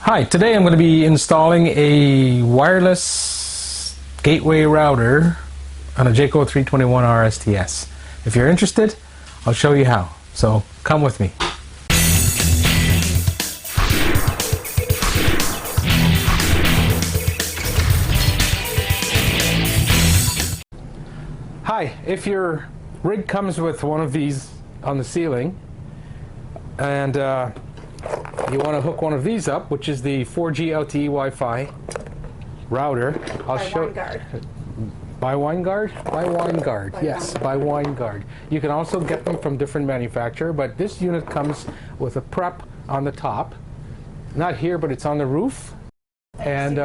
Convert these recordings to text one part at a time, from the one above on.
Hi, today I'm going to be installing a wireless gateway router on a Jayco 321 RSTS. If you're interested, I'll show you how. So come with me. Hi, if your rig comes with one of these on the ceiling and you want to hook one of these up, which is the 4G LTE Wi-Fi router. I'll show. By Winegard? By Winegard, yes, by Winegard. You can also get them from different manufacturer, but this unit comes with a prep on the top. Not here, but it's on the roof. And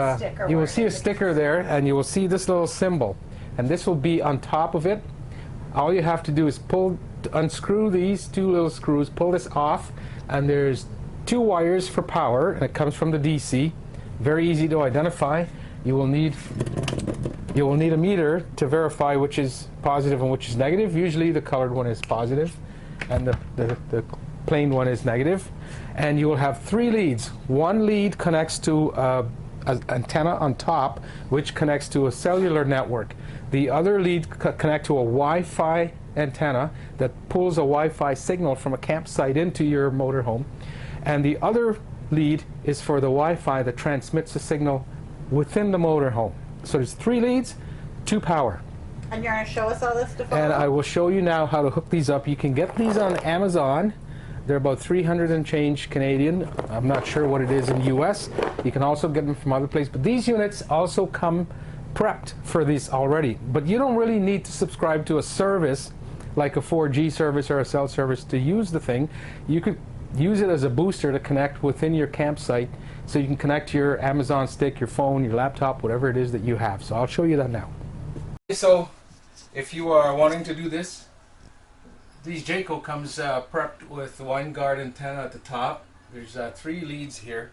you will see a sticker there, and you will see this little symbol. And this will be on top of it. All you have to do is unscrew these two little screws, pull this off, and there's two wires for power, and it comes from the DC. Very easy to identify. You will need a meter to verify which is positive and which is negative. Usually the colored one is positive and the plain one is negative. And you will have three leads. One lead connects to an antenna on top, which connects to a cellular network. The other lead connect to a Wi-Fi antenna that pulls a Wi-Fi signal from a campsite into your motorhome. And the other lead is for the Wi-Fi that transmits the signal within the motorhome. So there's three leads, two power. And you're going to show us all this to follow? And I will show you now how to hook these up. You can get these on Amazon. They're about 300 and change Canadian. I'm not sure what it is in US. You can also get them from other places. But these units also come prepped for these already. But you don't really need to subscribe to a service like a 4G service or a cell service to use the thing. You could use it as a booster to connect within your campsite, so you can connect to your Amazon stick, your phone, your laptop, whatever it is that you have. So I'll show you that now. So if you are wanting to do this, these Jayco comes prepped with the Winegard antenna at the top. There's three leads here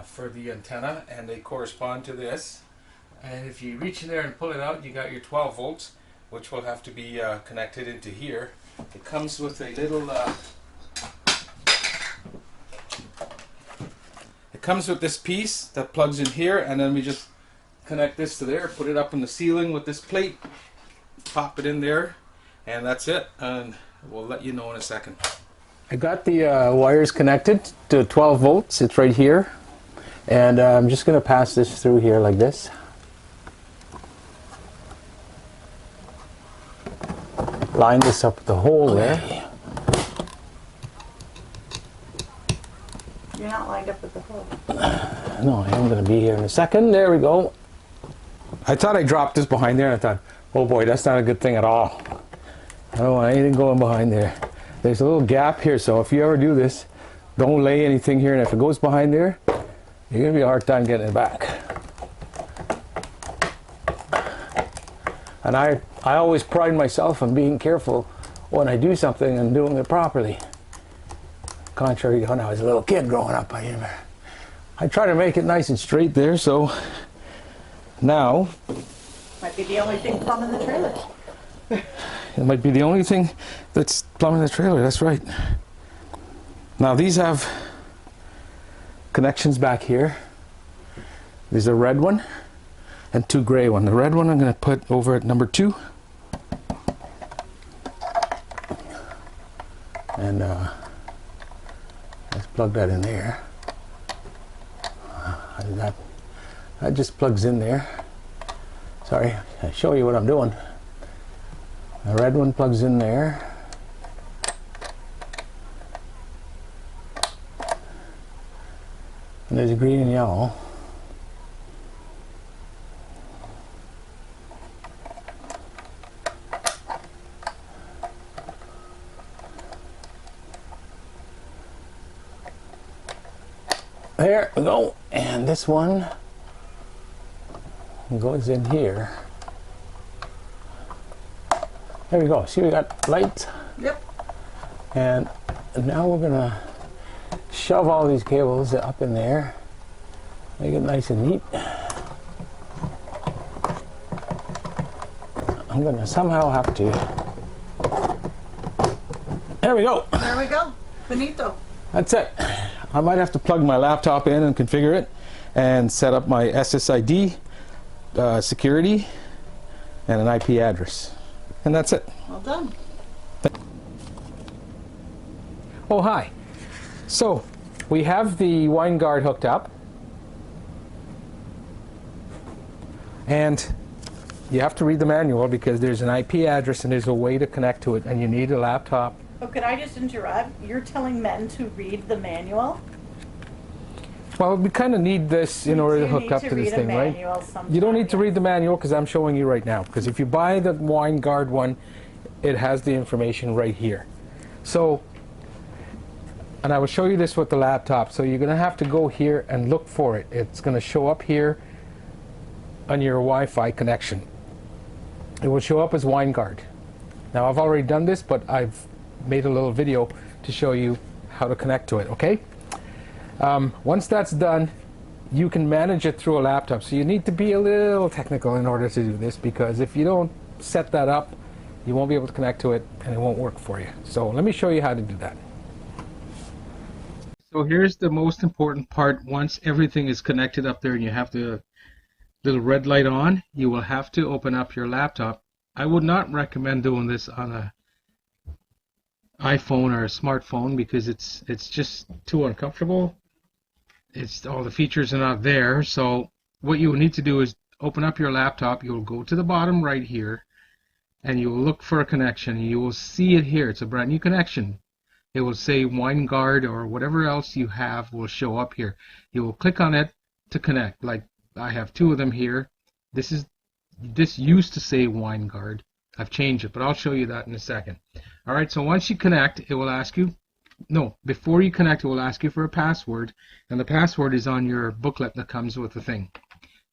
for the antenna, and they correspond to this. And if you reach in there and pull it out, you got your 12 volts, which will have to be connected into here. It comes with a little it comes with this piece that plugs in here, and then we just connect this to there, put it up in the ceiling with this plate, pop it in there, and that's it. And we'll let you know in a second. I got the wires connected to 12 volts. It's right here, and I'm just going to pass this through here like this. Line this up with the hole there. You're not lined up with the hole. No, I am going to be here in a second. There we go. I thought I dropped this behind there, and I thought, oh boy, that's not a good thing at all. I don't want anything going behind there. There's a little gap here, so if you ever do this, don't lay anything here, and if it goes behind there, you're going to be a hard time getting it back. And I always pride myself on being careful when I do something and doing it properly. Contrary to when I was a little kid growing up, I try to make it nice and straight there. So now might be the only thing plumbing the trailer. It might be the only thing that's plumbing the trailer. That's right. Now these have connections back here. There's a red one and two gray one. The red one I'm going to put over at number 2. And let's plug that in there. That just plugs in there. Sorry, I'll show you what I'm doing. The red one plugs in there. And there's a green and yellow. There we go, and this one goes in here. There we go. See, we got lights. Yep. And now we're gonna shove all these cables up in there, make it nice and neat. I'm gonna somehow have to. There we go. There we go. Finito. That's it. I might have to plug my laptop in and configure it and set up my SSID, security, and an IP address. And that's it. Well done. Oh, hi. So we have the Winegard hooked up. And you have to read the manual because there's an IP address and there's a way to connect to it, and you need a laptop. Oh, could I just interrupt? You're telling men to read the manual? Well, we kind of need this in order to hook up to this thing, right? You don't need to read the manual because I'm showing you right now. Because if you buy the Winegard one, it has the information right here. So, and I will show you this with the laptop. So you're going to have to go here and look for it. It's going to show up here on your Wi-Fi connection. It will show up as Winegard. Now I've already done this, but I've made a little video to show you how to connect to it, okay? Once that's done, you can manage it through a laptop. So you need to be a little technical in order to do this, because if you don't set that up, you won't be able to connect to it and it won't work for you. So let me show you how to do that. So here's the most important part. Once everything is connected up there and you have the little red light on, you will have to open up your laptop. I would not recommend doing this on a iPhone or a smartphone because it's just too uncomfortable. It's all the features are not there. So what you will need to do is open up your laptop. You'll go to the bottom right here and you will look for a connection. You will see it here. It's a brand new connection. It will say Winegard or whatever else you have will show up here. You will click on it to connect. Like I have two of them here. This used to say Winegard. I've changed it, but I'll show you that in a second. All right, so once you connect, it will ask you, no, before you connect, it will ask you for a password, and the password is on your booklet that comes with the thing.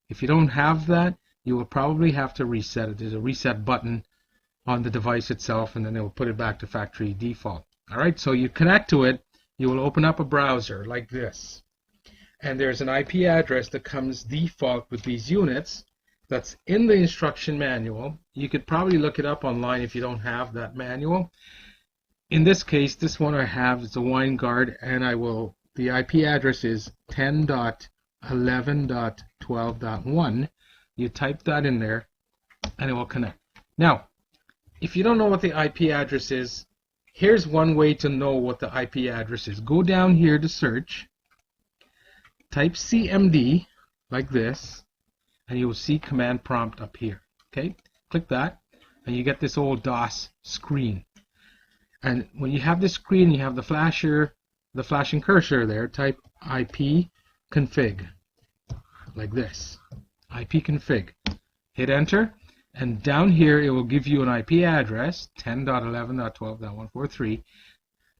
If you don't have that, you will probably have to reset it. There's a reset button on the device itself, and then it will put it back to factory default. All right, so you connect to it, you will open up a browser like this. And there's an IP address that comes default with these units that's in the instruction manual. You could probably look it up online if you don't have that manual. In this case, this one I have is a Winegard, and the IP address is 10.11.12.1. You type that in there and it will connect. Now, if you don't know what the IP address is, here's one way to know what the IP address is. Go down here to search. Type CMD like this, and you will see command prompt up here. Okay, click that, and you get this old DOS screen. And when you have this screen, you have the flashing cursor there. Type IP config like this. IP config. Hit enter, and down here it will give you an IP address 10.11.12.143,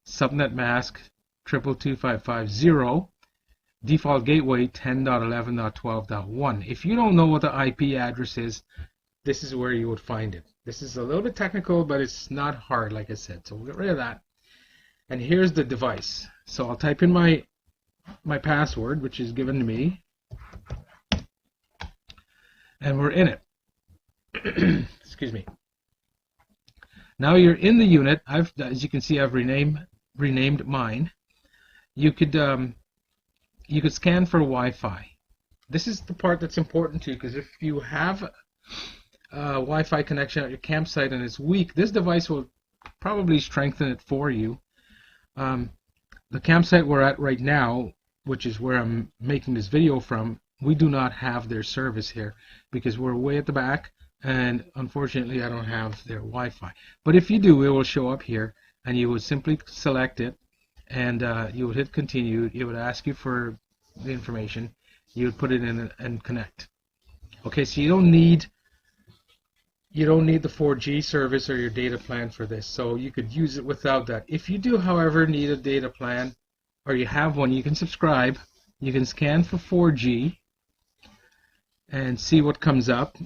subnet mask 222.550. Default gateway 10.11.12.1. If you don't know what the IP address is, this is where you would find it. This is a little bit technical, but it's not hard, like I said. So we'll get rid of that. And here's the device. So I'll type in my password, which is given to me, and we're in it. Excuse me. Now you're in the unit. As you can see, I've renamed mine. You could scan for Wi-Fi. This is the part that's important too, because if you have a Wi-Fi connection at your campsite and it's weak, this device will probably strengthen it for you. The campsite we're at right now, which is where I'm making this video from, we do not have their service here because we're way at the back, and unfortunately I don't have their Wi-Fi. But if you do, it will show up here, and you would simply select it, and you would hit continue. It would ask you for the information. You would put it in and connect. Okay, so you don't need the 4G service or your data plan for this, so you could use it without that. If you do, however, need a data plan, or you have one, you can subscribe. You can scan for 4G and see what comes up.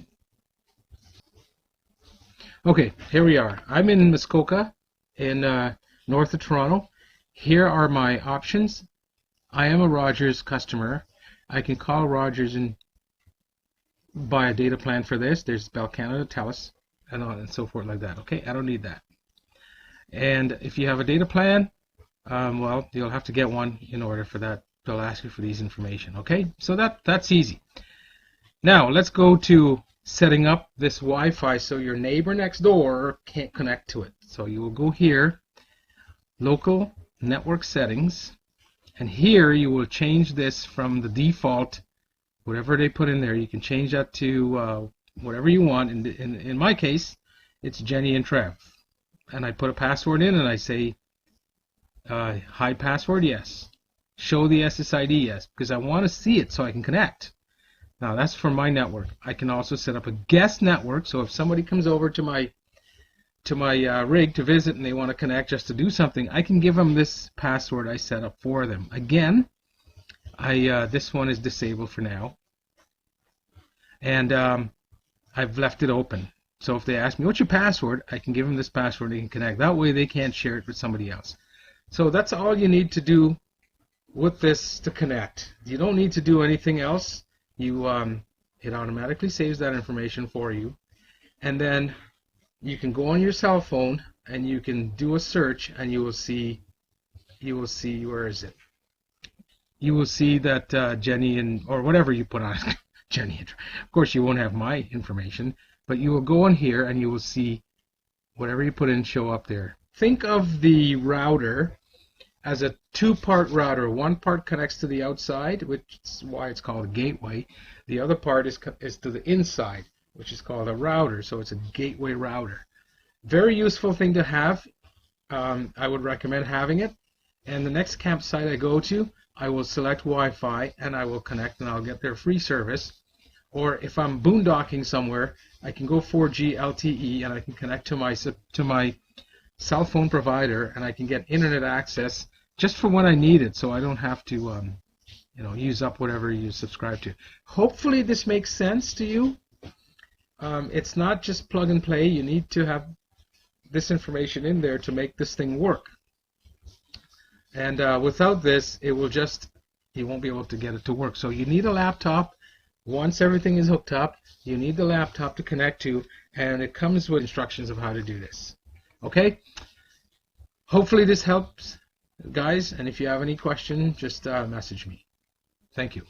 Okay, here we are. I'm in Muskoka in north of Toronto. Here are my options. I am a Rogers customer. I can call Rogers and buy a data plan for this. There's Bell Canada, TELUS, and so forth like that. Okay, I don't need that. And if you have a data plan, well, you'll have to get one in order for that. They'll ask you for these information. Okay, so that's easy. Now let's go to setting up this Wi-Fi so your neighbor next door can't connect to it. So you will go here, local network settings, and here you will change this from the default, whatever they put in there. You can change that to whatever you want. In my case, it's Jenny and Trev, and I put a password in and I say hide password, yes. Show the SSID, yes, because I want to see it so I can connect. Now that's for my network. I can also set up a guest network, so if somebody comes over to my rig to visit and they want to connect just to do something, I can give them this password I set up for them. Again, this one is disabled for now, and I've left it open. So if they ask me, what's your password, I can give them this password and they can connect. That way they can't share it with somebody else. So that's all you need to do with this to connect. You don't need to do anything else. It automatically saves that information for you, and then you can go on your cell phone and you can do a search, and you will see where is it? You will see that Jenny and or whatever you put on Jenny. Of course, you won't have my information, but you will go in here and you will see whatever you put in show up there. Think of the router as a two-part router. One part connects to the outside, which is why it's called a gateway. The other part is to the inside, which is called a router. So it's a gateway router. Very useful thing to have. I would recommend having it. And the next campsite I go to, I will select Wi-Fi and I will connect, and I'll get their free service. Or if I'm boondocking somewhere, I can go 4G LTE and I can connect to my cell phone provider, and I can get internet access just for when I need it, so I don't have to use up whatever you subscribe to. Hopefully this makes sense to you. It's not just plug and play. You need to have this information in there to make this thing work. And without this, you won't be able to get it to work. So you need a laptop. Once everything is hooked up, you need the laptop to connect to, and it comes with instructions of how to do this. Okay? Hopefully this helps, guys, and if you have any question, just message me. Thank you.